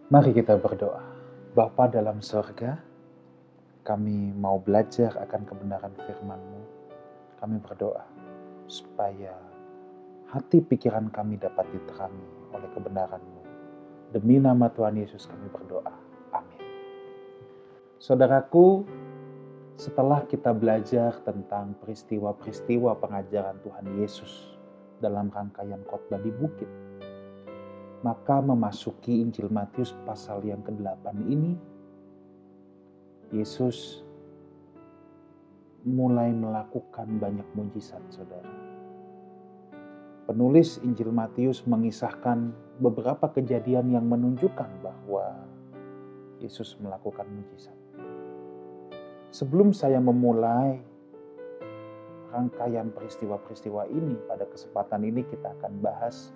Mari kita berdoa. Bapa dalam surga, kami mau belajar akan kebenaran firman-Mu. Kami berdoa supaya hati pikiran kami dapat diterangi oleh kebenaran-Mu. Demi nama Tuhan Yesus kami berdoa. Amin. Saudaraku, setelah kita belajar tentang peristiwa-peristiwa pengajaran Tuhan Yesus dalam rangkaian khotbah di bukit, maka memasuki Injil Matius pasal yang ke-8 ini, Yesus mulai melakukan banyak mujizat, saudara. Penulis Injil Matius mengisahkan beberapa kejadian yang menunjukkan bahwa Yesus melakukan mujizat. Sebelum saya memulai rangkaian peristiwa-peristiwa ini, pada kesempatan ini kita akan bahas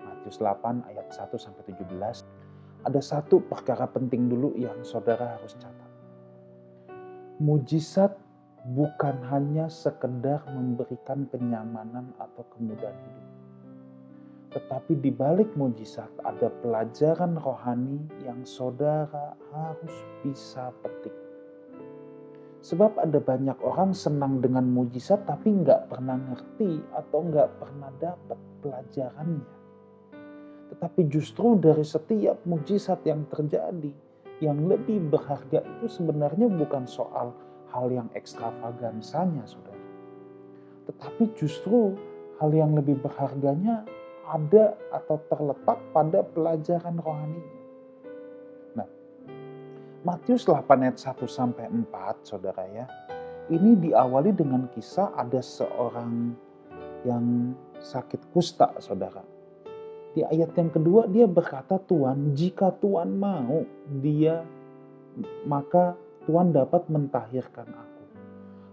Matius 8 ayat 1-17. Ada satu perkara penting dulu yang saudara harus catat. Mujizat bukan hanya sekedar memberikan kenyamanan atau kemudahan hidup. Tetapi di balik mujizat ada pelajaran rohani yang saudara harus bisa petik. Sebab ada banyak orang senang dengan mujizat tapi nggak pernah ngerti atau nggak pernah dapat pelajarannya. Tetapi justru dari setiap mujizat yang terjadi, yang lebih berharga itu sebenarnya bukan soal hal yang ekstravagansanya, saudara. Tetapi justru hal yang lebih berharganya ada atau terletak pada pelajaran rohaninya. Nah, Matius 8 ayat 1-4, saudara ya, ini diawali dengan kisah ada seorang yang sakit kusta, saudara. Di ayat yang kedua dia berkata, Tuhan, jika Tuhan mau, maka Tuhan dapat mentahirkan aku.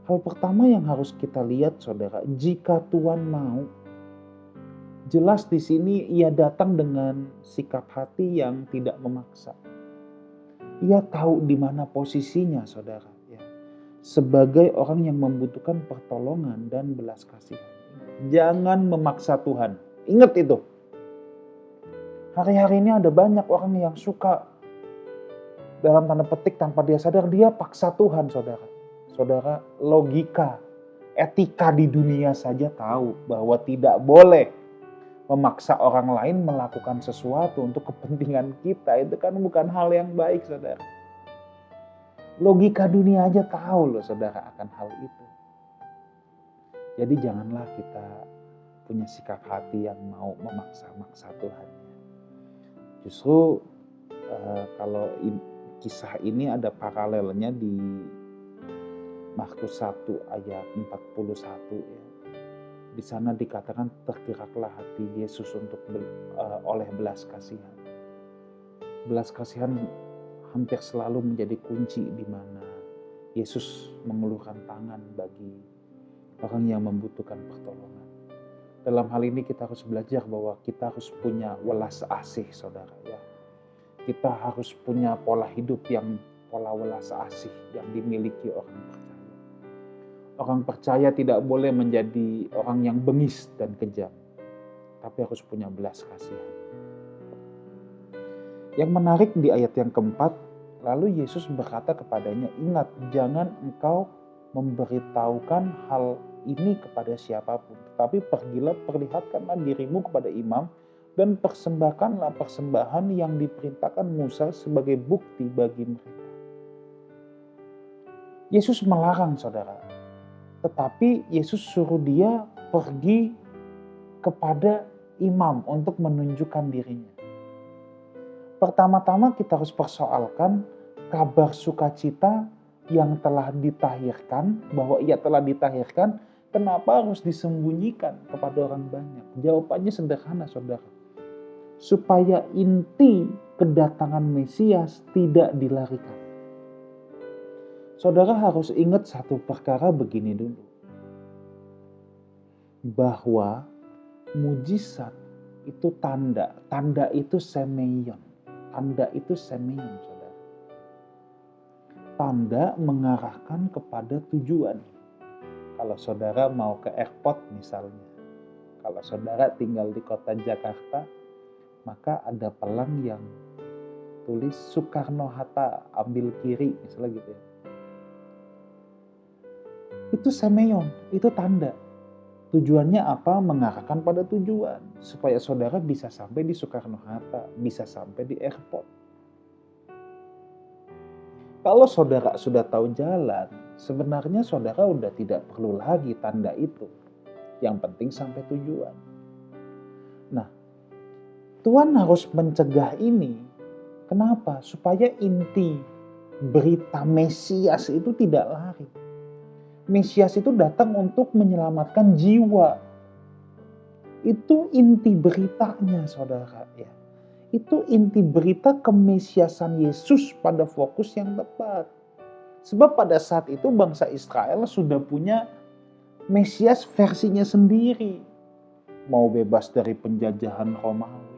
Hal pertama yang harus kita lihat, saudara, jika Tuhan mau. Jelas di sini ia datang dengan sikap hati yang tidak memaksa. Ia tahu di mana posisinya, saudara, ya, sebagai orang yang membutuhkan pertolongan dan belas kasihan. Jangan memaksa Tuhan. Ingat itu. Hari-hari ini ada banyak orang yang suka, dalam tanda petik tanpa dia sadar, dia paksa Tuhan, saudara. Saudara, logika, etika di dunia saja tahu bahwa tidak boleh memaksa orang lain melakukan sesuatu untuk kepentingan kita. Itu kan bukan hal yang baik, saudara. Logika dunia aja tahu loh, saudara, akan hal itu. Jadi janganlah kita punya sikap hati yang mau memaksa-maksa Tuhan. Justru kalau kisah ini ada paralelnya di Markus 1 ayat 41 ya. Di sana dikatakan tergeraklah hati Yesus untuk oleh belas kasihan. Belas kasihan hampir selalu menjadi kunci di mana Yesus mengulurkan tangan bagi orang yang membutuhkan pertolongan. Dalam hal ini kita harus belajar bahwa kita harus punya welas asih, saudara ya. Kita harus punya pola hidup yang pola welas asih yang dimiliki orang percaya. Orang percaya tidak boleh menjadi orang yang bengis dan kejam, tapi harus punya belas kasihan. Yang menarik di ayat yang keempat, lalu Yesus berkata kepadanya, ingat, jangan engkau memberitahukan hal ini kepada siapapun, tetapi pergilah, perlihatkanlah dirimu kepada imam, dan persembahkanlah persembahan yang diperintahkan Musa sebagai bukti bagi mereka. Yesus melarang, saudara. Tetapi Yesus suruh dia pergi kepada imam untuk menunjukkan dirinya. Pertama-tama kita harus persoalkan kabar sukacita yang telah ditahirkan, bahwa ia telah ditahirkan, kenapa harus disembunyikan kepada orang banyak? Jawabannya sederhana, saudara. Supaya inti kedatangan Mesias tidak dilarikan. Saudara harus ingat satu perkara begini dulu. Bahwa mujizat itu tanda. Tanda itu semeion. Tanda itu semeion, saudara. Tanda mengarahkan kepada tujuan. Kalau saudara mau ke airport misalnya. Kalau saudara tinggal di kota Jakarta, maka ada pelang yang tulis Soekarno-Hatta, ambil kiri, misalnya gitu ya. Itu semeion, itu tanda. Tujuannya apa? Mengarahkan pada tujuan. Supaya saudara bisa sampai di Soekarno-Hatta, bisa sampai di airport. Kalau saudara sudah tahu jalan, sebenarnya saudara udah tidak perlu lagi tanda itu. Yang penting sampai tujuan. Nah, Tuhan harus mencegah ini. Kenapa? Supaya inti berita Mesias itu tidak lari. Mesias itu datang untuk menyelamatkan jiwa. Itu inti beritanya, saudara. Ya. Itu inti berita kemesiasan Yesus pada fokus yang tepat. Sebab pada saat itu bangsa Israel sudah punya Mesias versinya sendiri. Mau bebas dari penjajahan Romawi.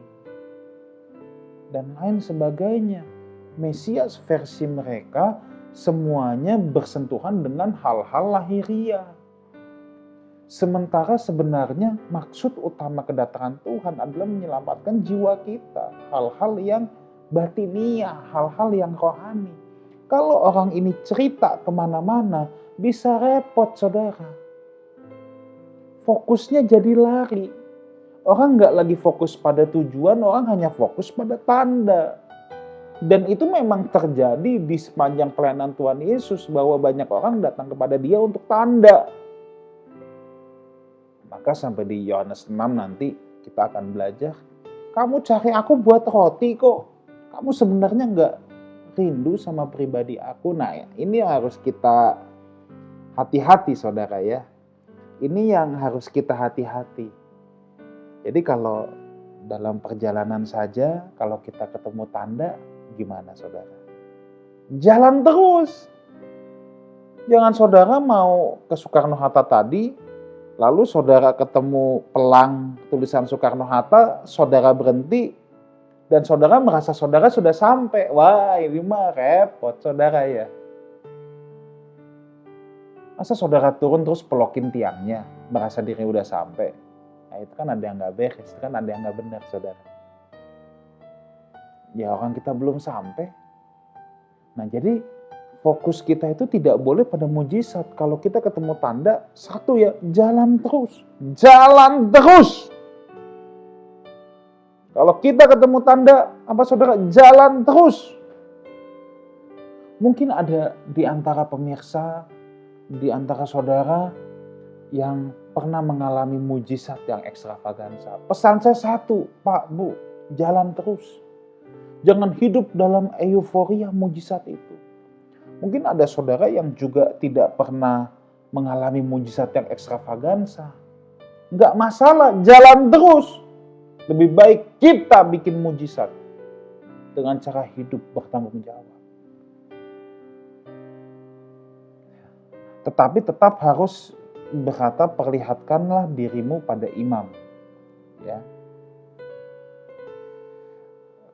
Dan lain sebagainya. Mesias versi mereka semuanya bersentuhan dengan hal-hal lahiriah. Sementara sebenarnya maksud utama kedatangan Tuhan adalah menyelamatkan jiwa kita. Hal-hal yang batiniah, hal-hal yang rohani. Kalau orang ini cerita kemana-mana, bisa repot saudara. Fokusnya jadi lari. Orang nggak lagi fokus pada tujuan, orang hanya fokus pada tanda. Dan itu memang terjadi di sepanjang pelayanan Tuhan Yesus, bahwa banyak orang datang kepada dia untuk tanda. Maka sampai di Yohanes 6 nanti kita akan belajar, kamu cari aku buat roti kok. Kamu sebenarnya nggak rindu sama pribadi aku. Nah ini yang harus kita hati-hati saudara ya. Ini yang harus kita hati-hati. Jadi kalau dalam perjalanan saja, kalau kita ketemu tanda, gimana saudara? Jalan terus. Jangan saudara mau ke Soekarno-Hatta tadi, lalu saudara ketemu pelang tulisan Soekarno-Hatta, saudara berhenti, dan saudara merasa saudara sudah sampai. Wah ini mah repot saudara ya. Masa saudara turun terus pelokin tiangnya, merasa diri udah sampai. Nah itu kan ada yang gak beres, itu kan ada yang gak benar saudara. Ya orang kita belum sampai. Nah jadi fokus kita itu tidak boleh pada mujizat. Kalau kita ketemu tanda, satu ya, jalan terus. Jalan terus. Kalau kita ketemu tanda, apa saudara? Jalan terus. Mungkin ada di antara pemirsa, di antara saudara yang pernah mengalami mujizat yang ekstravagansa. Pesan saya satu, Pak, Bu, jalan terus. Jangan hidup dalam euforia mujizat itu. Mungkin ada saudara yang juga tidak pernah mengalami mujizat yang ekstravagansa. Enggak masalah, jalan terus. Lebih baik kita bikin mujizat dengan cara hidup bertanggung jawab. Tetapi tetap harus berkata, perlihatkanlah dirimu pada imam. Ya.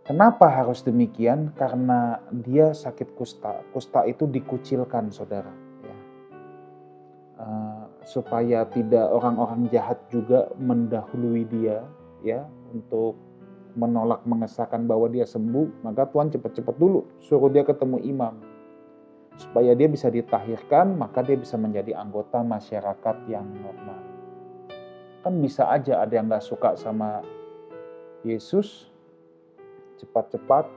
Kenapa harus demikian? Karena dia sakit kusta. Kusta itu dikucilkan, saudara. Ya. Supaya tidak orang-orang jahat juga mendahului dia, ya, untuk menolak mengesahkan bahwa dia sembuh. Maka Tuhan cepat-cepat dulu suruh dia ketemu imam. Supaya dia bisa ditahirkan, maka dia bisa menjadi anggota masyarakat yang normal. Kan bisa aja ada yang gak suka sama Yesus, cepat-cepat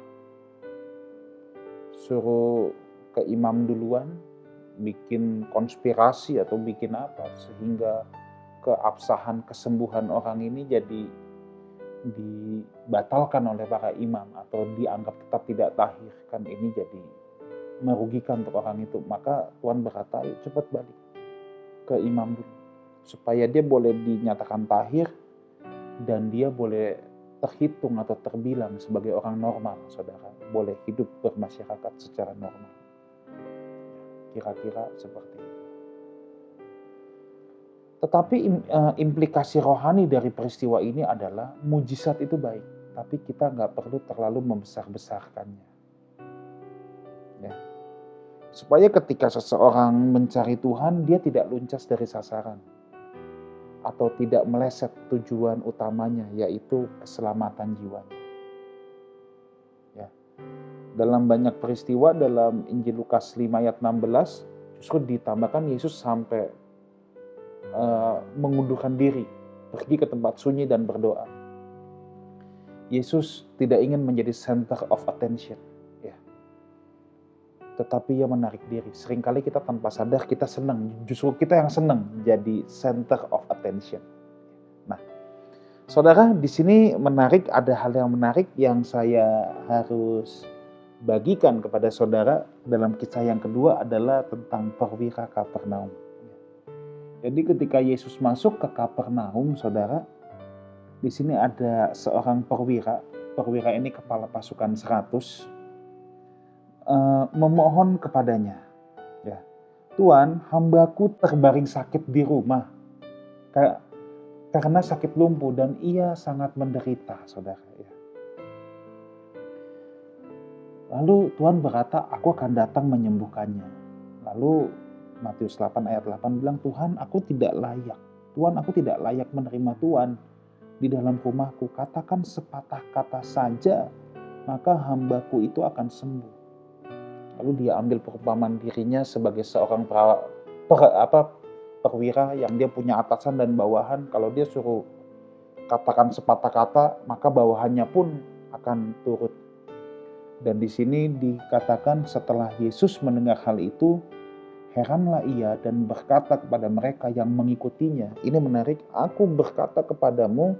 suruh ke imam duluan, bikin konspirasi atau bikin apa, sehingga keabsahan kesembuhan orang ini jadi dibatalkan oleh para imam atau dianggap tetap tidak tahir. Kan ini jadi merugikan untuk orang itu. Maka Tuhan berkata, ayo cepat balik ke imam dulu, supaya dia boleh dinyatakan tahir dan dia boleh terhitung atau terbilang sebagai orang normal, saudara. Boleh hidup bermasyarakat secara normal. Kira-kira seperti itu. Tetapi implikasi rohani dari peristiwa ini adalah mujizat itu baik, tapi kita nggak perlu terlalu membesar-besarkannya. Ya. Supaya ketika seseorang mencari Tuhan, dia tidak luncas dari sasaran. Atau tidak meleset tujuan utamanya, yaitu keselamatan jiwanya. Ya. Dalam banyak peristiwa dalam Injil Lukas 5 ayat 16 justru ditambahkan Yesus sampai mengundurkan diri, pergi ke tempat sunyi dan berdoa. Yesus tidak ingin menjadi center of attention, ya. Tetapi ia menarik diri. Seringkali kita tanpa sadar kita senang, justru kita yang senang jadi center of attention. Nah, saudara, di sini menarik, ada hal yang menarik yang saya harus bagikan kepada saudara dalam kisah yang kedua adalah tentang perwira Kapernaum. Jadi ketika Yesus masuk ke Kapernaum, saudara, di sini ada seorang perwira. Perwira ini kepala pasukan 100, memohon kepadanya, ya, Tuhan, hambaku terbaring sakit di rumah karena sakit lumpuh dan ia sangat menderita, saudara. Ya. Lalu Tuhan berkata, aku akan datang menyembuhkannya. Lalu Matius 8 ayat 8 bilang, Tuhan, aku tidak layak menerima Tuhan di dalam rumahku. Katakan sepatah kata saja, maka hambaku itu akan sembuh. Lalu dia ambil perumpamaan dirinya sebagai seorang perwira yang dia punya atasan dan bawahan. Kalau dia suruh katakan sepatah kata, maka bawahannya pun akan turut. Dan di sini dikatakan setelah Yesus mendengar hal itu, heranlah ia dan berkata kepada mereka yang mengikutinya. Ini menarik, aku berkata kepadamu,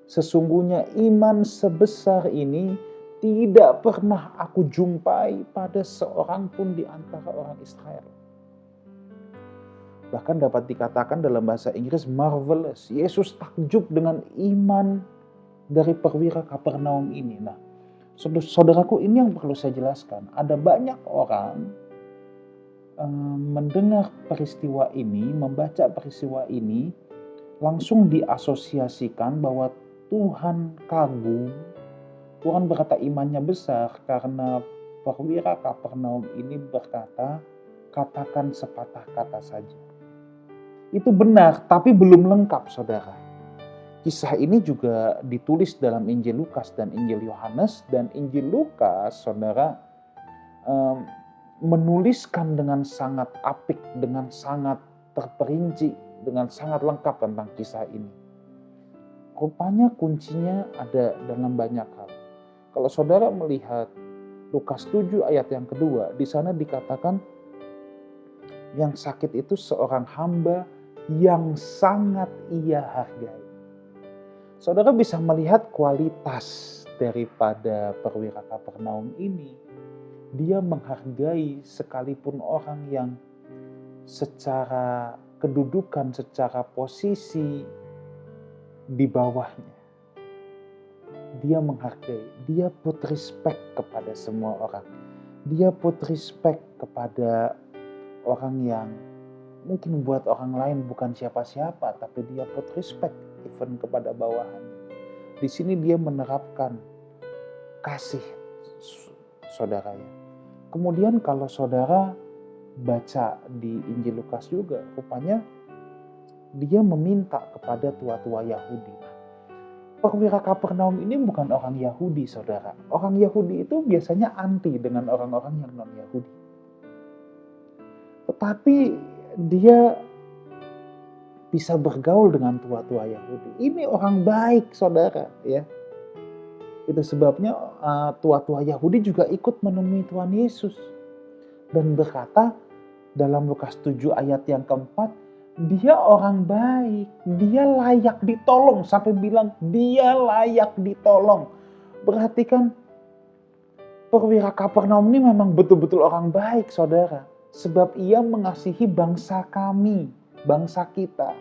sesungguhnya iman sebesar ini tidak pernah aku jumpai pada seorang pun di antara orang Israel. Bahkan dapat dikatakan dalam bahasa Inggris marvelous. Yesus takjub dengan iman dari perwira Kapernaum ini. Nah, saudaraku, ini yang perlu saya jelaskan. Ada banyak orang mendengar peristiwa ini, membaca peristiwa ini, langsung diasosiasikan bahwa Tuhan kagum, Tuhan berkata imannya besar karena perwira Kapernaum ini berkata, katakan sepatah kata saja. Itu benar, tapi belum lengkap, saudara. Kisah ini juga ditulis dalam Injil Lukas dan Injil Yohanes, dan Injil Lukas, saudara, menuliskan dengan sangat apik, dengan sangat terperinci, dengan sangat lengkap tentang kisah ini. Rupanya kuncinya ada dalam banyak hal. Kalau saudara melihat Lukas 7 ayat yang kedua, di sana dikatakan yang sakit itu seorang hamba yang sangat ia hargai. Saudara bisa melihat kualitas daripada perwira Kapernaum ini. Dia menghargai sekalipun orang yang secara kedudukan, secara posisi di bawahnya. Dia menghargai, dia put respect kepada semua orang. Dia put respect kepada orang yang mungkin buat orang lain bukan siapa-siapa, tapi dia put respect even kepada bawahan. Di sini dia menerapkan kasih, saudaranya. Kemudian kalau saudara baca di Injil Lukas juga, rupanya dia meminta kepada tua-tua Yahudi. Perwira Kapernaum ini bukan orang Yahudi, saudara. Orang Yahudi itu biasanya anti dengan orang-orang yang non-Yahudi. Tetapi dia bisa bergaul dengan tua-tua Yahudi. Ini orang baik, saudara, ya. Itu sebabnya tua-tua Yahudi juga ikut menemui Tuhan Yesus dan berkata dalam Lukas 7 ayat yang keempat, dia orang baik, dia layak ditolong, sampai bilang dia layak ditolong. Berarti kan perwira Kapernaum ini memang betul-betul orang baik, saudara, sebab ia mengasihi bangsa kami, bangsa kita.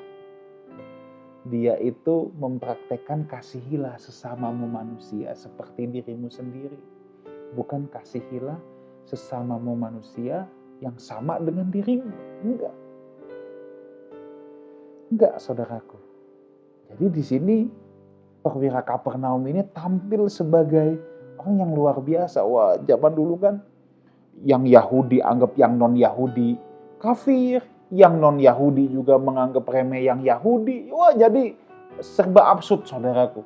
Dia itu mempraktekkan kasihilah sesamamu manusia seperti dirimu sendiri. Bukan kasihilah sesamamu manusia yang sama dengan dirimu. Enggak, saudaraku. Jadi di sini perwira Kapernaum ini tampil sebagai orang yang luar biasa. Wah, zaman dulu kan yang Yahudi anggap yang non-Yahudi kafir, yang non-Yahudi juga menganggap remeh yang Yahudi. Wah, jadi serba absurd, saudaraku.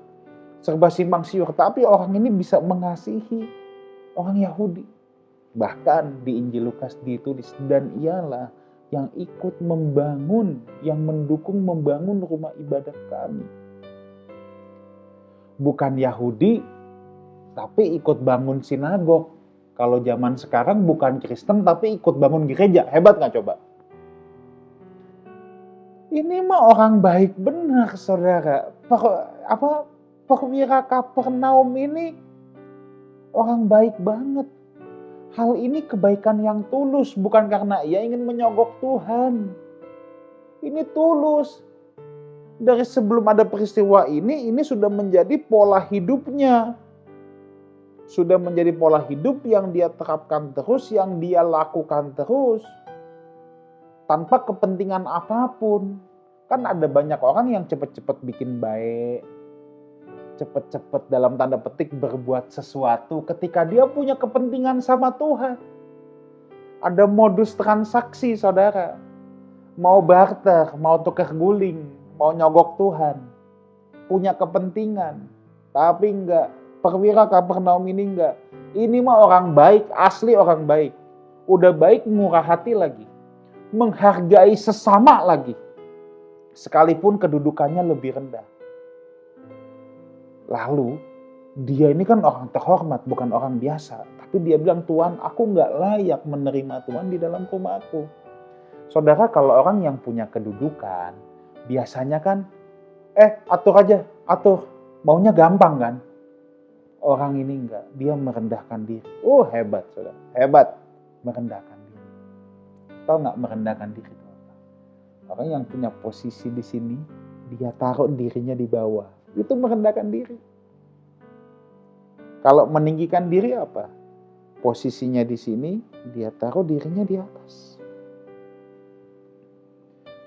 Serba simpang siur. Tapi orang ini bisa mengasihi orang Yahudi. Bahkan di Injil Lukas ditulis, dan ialah yang ikut membangun, yang mendukung membangun rumah ibadat kami. Bukan Yahudi, tapi ikut bangun sinagog. Kalau zaman sekarang bukan Kristen, tapi ikut bangun gereja. Hebat gak coba? Ini mah orang baik benar, saudara. Perwira Kapernaum ini orang baik banget. Hal ini kebaikan yang tulus, bukan karena ia ingin menyogok Tuhan. Ini tulus. Dari sebelum ada peristiwa ini sudah menjadi pola hidupnya. Sudah menjadi pola hidup yang dia terapkan terus, yang dia lakukan terus. Tanpa kepentingan apapun. Kan ada banyak orang yang cepat-cepat bikin baik. Cepat-cepat dalam tanda petik berbuat sesuatu ketika dia punya kepentingan sama Tuhan. Ada modus transaksi, saudara. Mau barter, mau tukar guling, mau nyogok Tuhan. Punya kepentingan. Tapi enggak. Perwira Kapernaum ini enggak. Ini mah orang baik, asli orang baik. Udah baik, murah hati lagi. Menghargai sesama lagi. Sekalipun kedudukannya lebih rendah. Lalu, dia ini kan orang terhormat, bukan orang biasa. Tapi dia bilang, Tuhan, aku gak layak menerima Tuhan di dalam rumahku. Saudara, kalau orang yang punya kedudukan, biasanya kan, atur aja, atur. Maunya gampang kan? Orang ini enggak, dia merendahkan diri. Oh, hebat, saudara. Hebat, merendahkan diri. Tahu gak merendahkan diri itu apa? Orang yang punya posisi di sini, dia taruh dirinya di bawah. Itu merendahkan diri. Kalau meninggikan diri apa? Posisinya di sini, dia taruh dirinya di atas.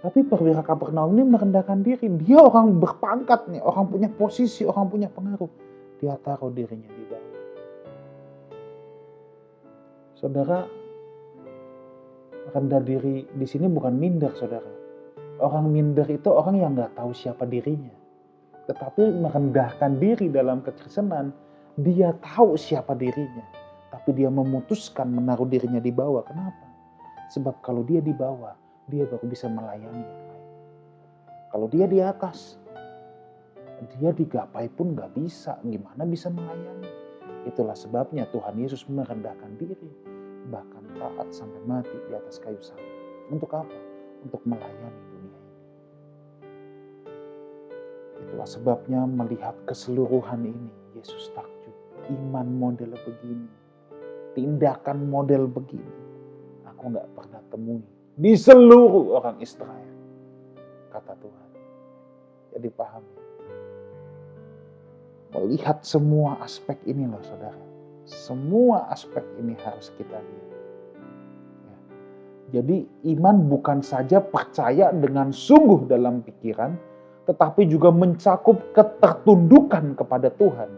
Tapi perwira Kapernaum ini merendahkan diri. Dia orang berpangkat nih, orang punya posisi, orang punya pengaruh. Dia taruh dirinya di bawah. Saudara, rendah diri di sini bukan minder, saudara. Orang minder itu orang yang gak tahu siapa dirinya. Tetapi merendahkan diri dalam kekristenan, dia tahu siapa dirinya. Tapi dia memutuskan menaruh dirinya di bawah. Kenapa? Sebab kalau dia di bawah, dia baru bisa melayani yang lain. Kalau dia di atas, dia digapai pun gak bisa. Gimana bisa melayani? Itulah sebabnya Tuhan Yesus merendahkan diri. Bahkan taat sampai mati di atas kayu salib. Untuk apa? Untuk melayani dunia ini. Itulah sebabnya melihat keseluruhan ini, Yesus takjub. Iman model begini, tindakan model begini, aku gak pernah temui di seluruh orang Israel, kata Tuhan. Jadi paham ya? Melihat semua aspek ini loh, saudara. Semua aspek ini harus kita lihat. Ya. Jadi iman bukan saja percaya dengan sungguh dalam pikiran, tetapi juga mencakup ketertundukan kepada Tuhan.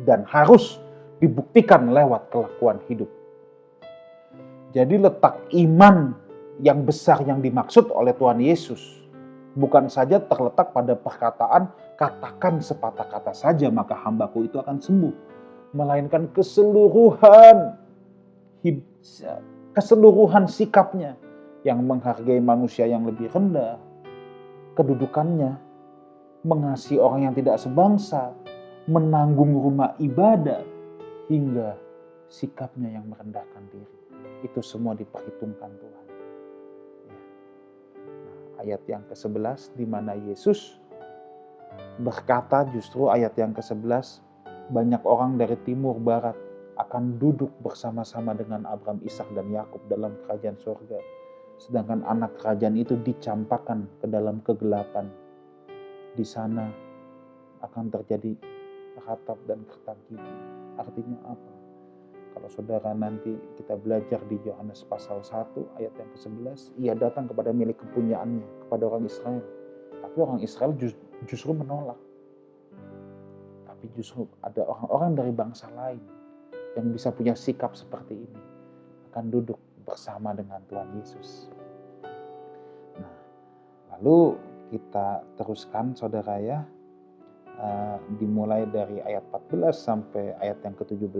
Dan harus dibuktikan lewat kelakuan hidup. Jadi letak iman yang besar yang dimaksud oleh Tuhan Yesus bukan saja terletak pada perkataan, katakan sepatah kata saja maka hambaku itu akan sembuh. Melainkan keseluruhan sikapnya yang menghargai manusia yang lebih rendah, kedudukannya, mengasihi orang yang tidak sebangsa, menanggung rumah ibadah, hingga sikapnya yang merendahkan diri. Itu semua diperhitungkan Tuhan. Ya. Nah, ayat yang ke-11 di mana Yesus berkata, justru ayat yang ke-11, banyak orang dari timur barat akan duduk bersama-sama dengan Abraham, Ishak dan Yakub dalam kerajaan surga. Sedangkan anak kerajaan itu dicampakkan ke dalam kegelapan. Di sana akan terjadi ratap dan kertak gigi. Artinya apa? Kalau saudara nanti kita belajar di Yohanes pasal 1 ayat yang ke-11, ia datang kepada milik kepunyaannya, kepada orang Israel. Tapi orang Israel justru menolak. Tapi justru ada orang-orang dari bangsa lain yang bisa punya sikap seperti ini, akan duduk bersama dengan Tuhan Yesus. Nah, lalu kita teruskan, saudara ya. dimulai dari ayat 14 sampai ayat yang ke-17.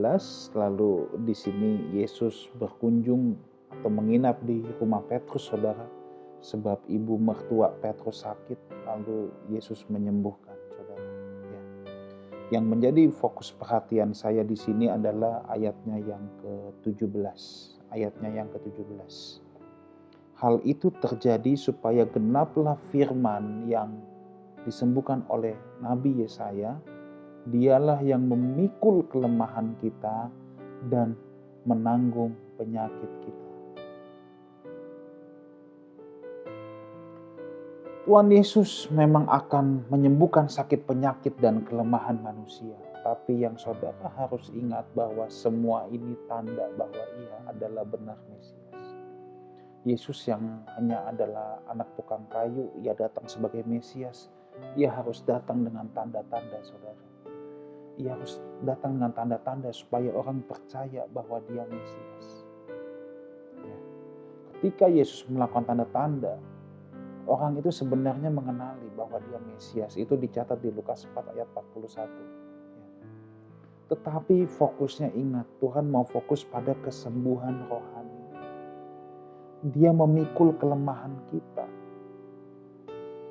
Lalu di sini Yesus berkunjung atau menginap di rumah Petrus, saudara, sebab ibu mertua Petrus sakit, lalu Yesus menyembuhkan, saudara. Ya. Yang menjadi fokus perhatian saya di sini adalah ayatnya yang ke-17. Ayatnya yang ke-17. Hal itu terjadi supaya genaplah firman yang disembuhkan oleh Nabi Yesaya, dialah yang memikul kelemahan kita dan menanggung penyakit kita. Tuhan Yesus memang akan menyembuhkan sakit penyakit dan kelemahan manusia. Tapi yang saudara harus ingat bahwa semua ini tanda bahwa ia adalah benar Mesias. Yesus yang hanya adalah anak tukang kayu, ia datang sebagai Mesias. Ia harus datang dengan tanda-tanda, saudara. Ia harus datang dengan tanda-tanda supaya orang percaya bahwa dia Mesias. Ya. Ketika Yesus melakukan tanda-tanda, orang itu sebenarnya mengenali bahwa dia Mesias. Itu dicatat di Lukas 4 ayat 41. Ya. Tetapi fokusnya ingat, Tuhan mau fokus pada kesembuhan rohani. Dia memikul kelemahan kita,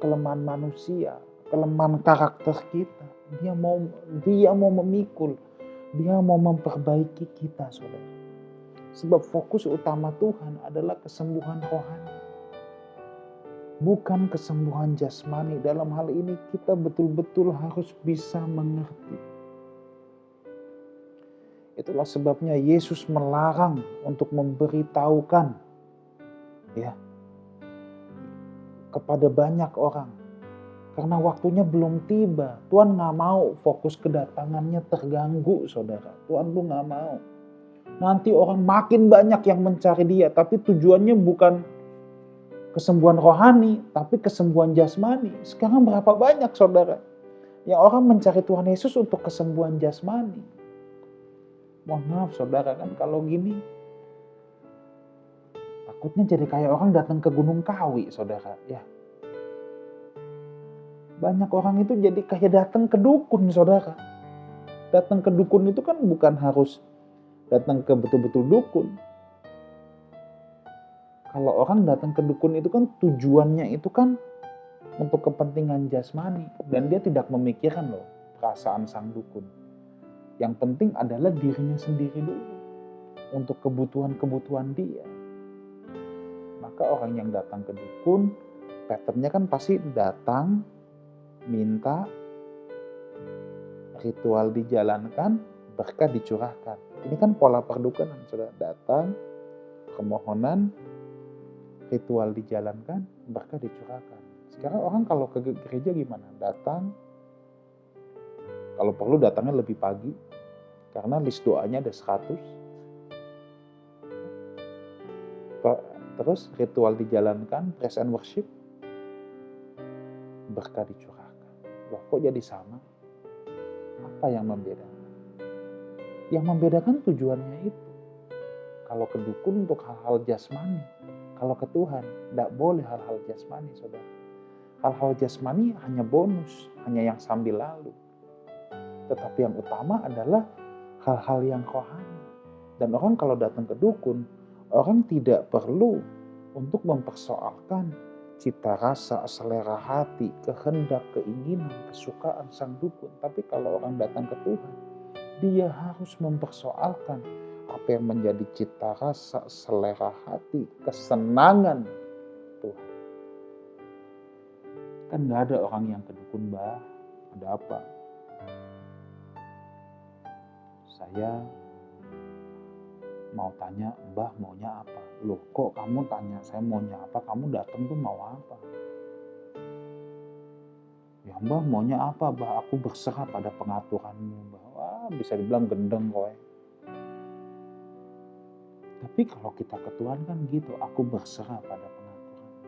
kelemahan manusia, kelemahan karakter kita. Dia mau memikul, dia mau memperbaiki kita, saudara. Sebab fokus utama Tuhan adalah kesembuhan rohani, bukan kesembuhan jasmani. Dalam hal ini kita betul-betul harus bisa mengerti. Itulah sebabnya Yesus melarang untuk memberitahukan, ya, kepada banyak orang. Karena waktunya belum tiba. Tuhan gak mau fokus kedatangannya terganggu, saudara. Tuhan tuh gak mau. Nanti orang makin banyak yang mencari dia. Tapi tujuannya bukan kesembuhan rohani, tapi kesembuhan jasmani. Sekarang berapa banyak, saudara, yang orang mencari Tuhan Yesus untuk kesembuhan jasmani. Mohon maaf, saudara, kan kalau gini takutnya jadi kayak orang datang ke Gunung Kawi, saudara. Ya, banyak orang itu jadi kayak datang ke dukun, saudara. Datang ke dukun itu kan bukan harus datang ke betul-betul dukun. Kalau orang datang ke dukun itu kan tujuannya itu kan untuk kepentingan jasmani. Dan dia tidak memikirkan loh perasaan sang dukun. Yang penting adalah dirinya sendiri dulu. Untuk kebutuhan-kebutuhan dia. Maka orang yang datang ke dukun, patternnya kan pasti datang, minta, ritual dijalankan, berkah dicurahkan. Ini kan pola perdukunan, sudah datang, permohonan, ritual dijalankan, berkah dicurahkan. Sekarang orang kalau ke gereja gimana? Datang, kalau perlu datangnya lebih pagi, karena list doanya ada 100. Terus ritual dijalankan, praise and worship, berkah dicurahkan. Loh, kok jadi sama? Apa yang membedakan? Yang membedakan tujuannya itu. Kalau ke dukun untuk hal-hal jasmani. Kalau ke Tuhan, tidak boleh hal-hal jasmani, saudara. Hal-hal jasmani hanya bonus, hanya yang sambil lalu. Tetapi yang utama adalah hal-hal yang rohani. Dan orang kalau datang ke dukun, orang tidak perlu untuk mempersoalkan cita rasa, selera hati, kehendak, keinginan, kesukaan sang dukun. Tapi kalau orang datang ke Tuhan, dia harus mempersoalkan apa yang menjadi cita rasa, selera hati, kesenangan Tuhan. Kan gak ada orang yang ke dukun, Mbah. Ada apa? Saya mau tanya, Mbah maunya apa? Loh, kok kamu tanya saya maunya apa? Kamu datang tuh mau apa? Ya, Mbah maunya apa, Mbah? Aku berserah pada pengaturanmu, Mbah. Wah, bisa dibilang gendeng kowe. Tapi kalau kita ke Tuhan kan gitu, aku berserah pada pengaturanmu, Tuhan.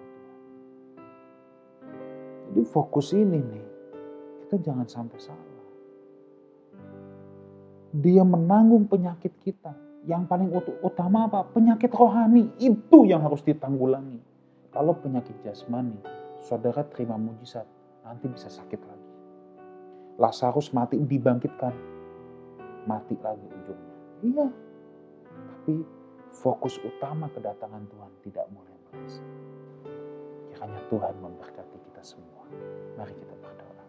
Jadi fokus ini nih, kita jangan sampai salah. Dia menanggung penyakit kita. Yang paling utama apa? Penyakit rohani. Itu yang harus ditanggulangi. Kalau penyakit jasmani, saudara terima mujizat, nanti bisa sakit lagi. Lazarus mati dibangkitkan, mati lagi ujungnya. Iya, tapi fokus utama kedatangan Tuhan tidak mulai meleset. Kiranya Tuhan memberkati kita semua. Mari kita berdoa.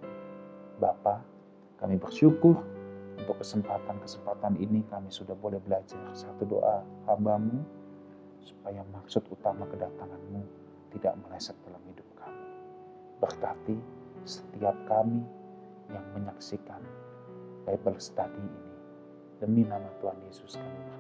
Bapa, kami bersyukur untuk kesempatan ini kami sudah boleh belajar satu doa hamba-Mu supaya maksud utama kedatangan-Mu tidak meleset dalam hidup kami. Berkati setiap kami yang menyaksikan Bible Study ini. Demi nama Tuhan Yesus kami berdoa.